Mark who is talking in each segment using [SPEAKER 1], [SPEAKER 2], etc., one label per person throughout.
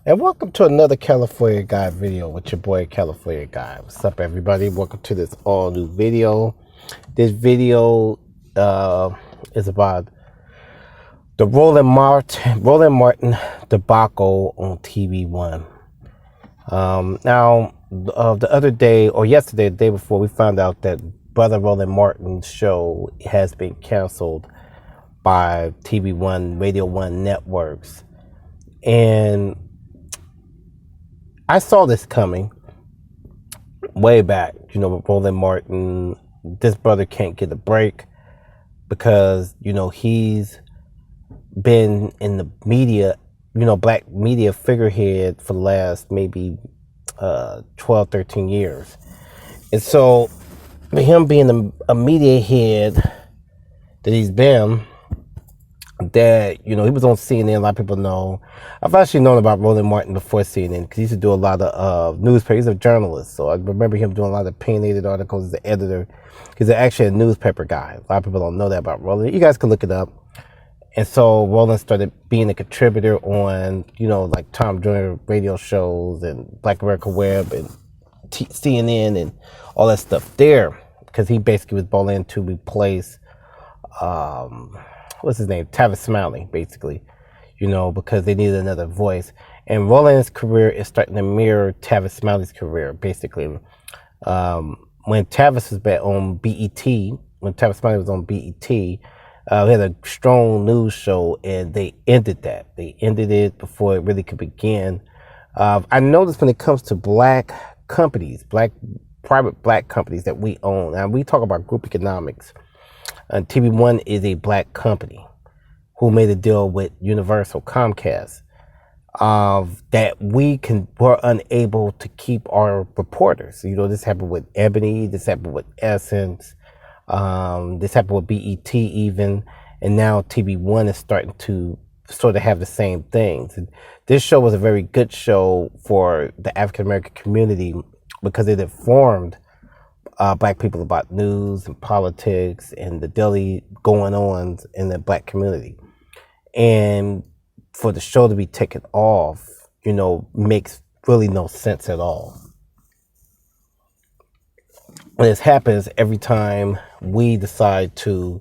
[SPEAKER 1] And welcome to another California Guy video with your boy California Guy. What's up, everybody? Welcome to this all new video. This video is about the Roland Martin debacle on TV1. The other day, or yesterday, the day before, we found out that Brother Roland Martin's show has been canceled by TV1, Radio 1 networks. And I saw this coming way back, with Roland Martin. This brother can't get a break because, he's been in the media, black media figurehead for the last maybe 12, 13 years. And so, for him being a media head that he's been, that, he was on CNN. A lot of people know. I've actually known about Roland Martin before CNN because he used to do a lot of newspaper. He's a journalist, so I remember him doing a lot of opinionated articles as an editor. He's actually a newspaper guy. A lot of people don't know that about Roland. You guys can look it up. And so Roland started being a contributor on, like Tom Joyner radio shows and Black America Web and CNN and all that stuff there, because he basically was brought in to replace what's his name? Tavis Smiley, basically, because they needed another voice. And Roland's career is starting to mirror Tavis Smiley's career, basically. When Tavis was back on BET, when Tavis Smiley was on BET, we had a strong news show, and they ended that. They ended it before it really could begin. I noticed when it comes to black companies, private black companies that we own, and we talk about group economics, and TV1 is a black company who made a deal with Universal Comcast that we're unable to keep our reporters. This happened with Ebony, this happened with Essence, this happened with BET even, and now TV1 is starting to sort of have the same things. And this show was a very good show for the African American community because it informed black people about news and politics and the daily going on in the black community. And for the show to be taken off, makes really no sense at all. And this happens every time we decide to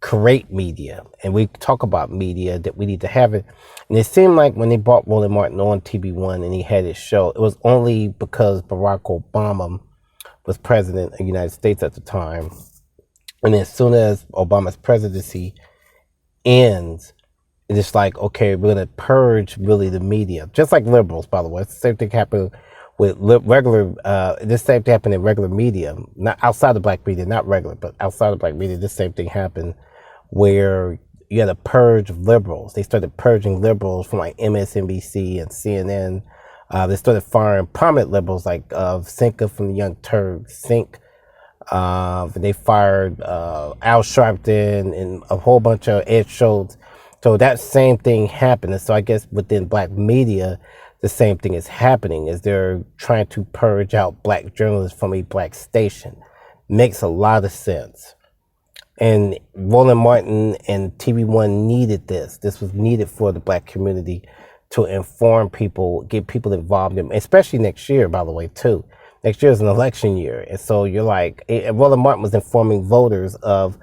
[SPEAKER 1] create media and we talk about media, that we need to have it. And it seemed like when they brought Roland Martin on TV1 and he had his show, it was only because Barack Obama was president of the United States at the time. And as soon as Obama's presidency ends, it's like, okay, we're going to purge really the media. Just like liberals, by the way. It's the same thing happened with regular, this same thing happened in regular media, not outside of black media, not regular, but outside of black media, this same thing happened where you had a purge of liberals. They started purging liberals from like MSNBC and CNN. They started firing prominent liberals like Cinca from the Young Turks, Cinq. They fired Al Sharpton and a whole bunch of Ed Schultz. So that same thing happened. And so I guess within black media, the same thing is happening as they're trying to purge out black journalists from a black station. Makes a lot of sense. And Roland Martin and TV1 needed this. This was needed for the black community to inform people, get people involved in, especially next year, by the way, too. Next year is an election year. And so you're like, Roland Martin was informing voters of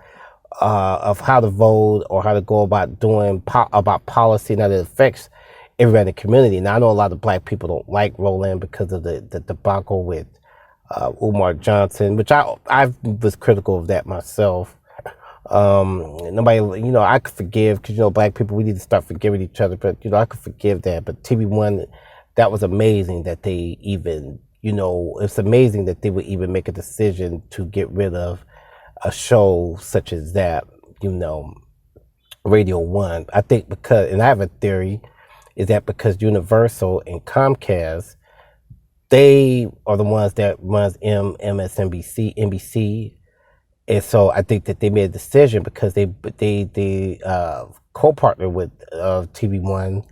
[SPEAKER 1] how to vote or how to go about doing about policy and that it affects everybody in the community. Now, I know a lot of black people don't like Roland because of the debacle with Umar Johnson, which I was critical of that myself. Nobody, I could forgive because, black people, we need to start forgiving each other. But, I could forgive that. But TV1, that was amazing that they even, it's amazing that they would even make a decision to get rid of a show such as that, Radio 1. I think because, and I have a theory, is that because Universal and Comcast, they are the ones that runs MSNBC, NBC. And so I think that they made a decision because they co-partner with TV1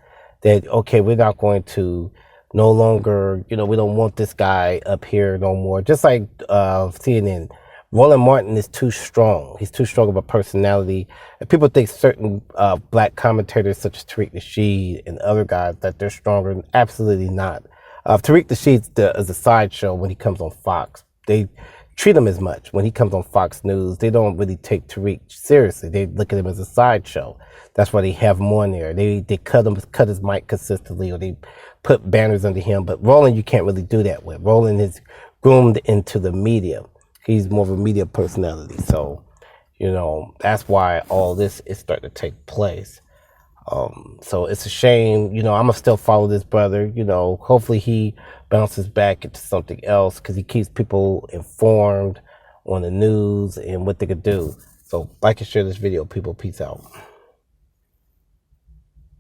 [SPEAKER 1] that, okay, we're not going to no longer, we don't want this guy up here no more. Just like CNN Roland Martin is too strong. He's too strong of a personality. And people think certain black commentators such as Tariq Nasheed and other guys that they're stronger. Absolutely not. Tariq Nasheed is a sideshow when he comes on Fox. They treat him as much. When he comes on Fox News, they don't really take Tariq seriously. They look at him as a sideshow. That's why they have him on there. They cut his mic consistently, or they put banners under him. But Roland, you can't really do that with. Roland is groomed into the media. He's more of a media personality. So, that's why all this is starting to take place. So it's a shame. I'm going to still follow this brother. Hopefully he bounces back into something else, because he keeps people informed on the news and what they could do. So like and share this video, people. Peace out.